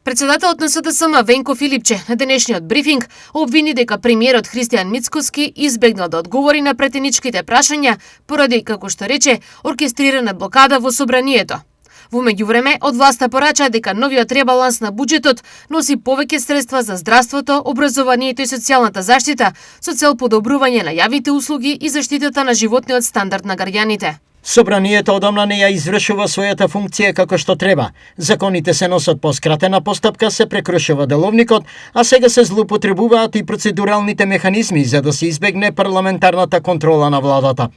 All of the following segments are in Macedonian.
Председателот на СДСМ Венко Филипче на денешниот брифинг обвини дека премиерот Христијан Мицкоски избегнал да одговори на претеничките прашања поради, како што рече, оркестрирана блокада во собранието. Во меѓувреме, од власта порача дека новиот ребаланс на буџетот носи повеќе средства за здравството, образованието и социјалната заштита со цел подобрување на јавните услуги и заштитата на животниот стандард на граѓаните. Собранието одамна не ја извршува својата функција како што треба. Законите се носат по скратена постапка, се прекршува деловникот, а сега се злоупотребуваат и процедуралните механизми за да се избегне парламентарната контрола на владата.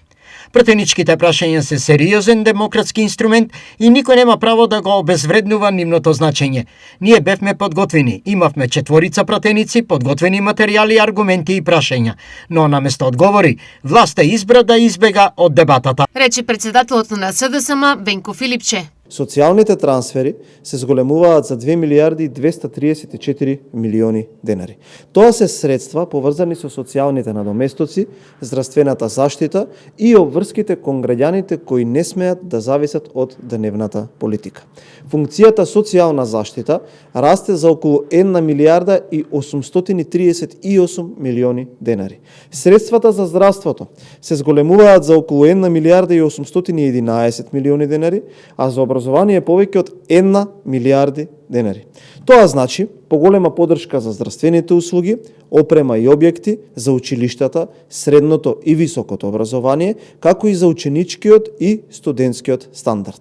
Претеничките прашања се сериозен демократски инструмент и никој нема право да го обезвреднува нивното значење. Ние бевме подготвени, имавме 4 пратеници, подготвени материјали, аргументи и прашања, но наместо одговори, власта избра да избега од дебатата. Рече председателот на СДСМ Венко Филипче. Социјалните трансфери се зголемуваат за 2 милиарди и 234 милиони денари. Тоа се средства поврзани со социјалните надоместоци, здравствената заштита и обврските кон граѓаните кои не смеат да зависат од дневната политика. Функцијата социјална заштита расте за околу 1 милиарда и 838 милиони денари. Средствата за здравството се зголемуваат за околу 1 милиарда и 811 милиони денари, а за образование повеќе од 1 милиарди денари. Тоа значи поголема поддршка за здравствените услуги, опрема и објекти за училиштата, средното и високото образование, како и за ученичкиот и студентскиот стандард.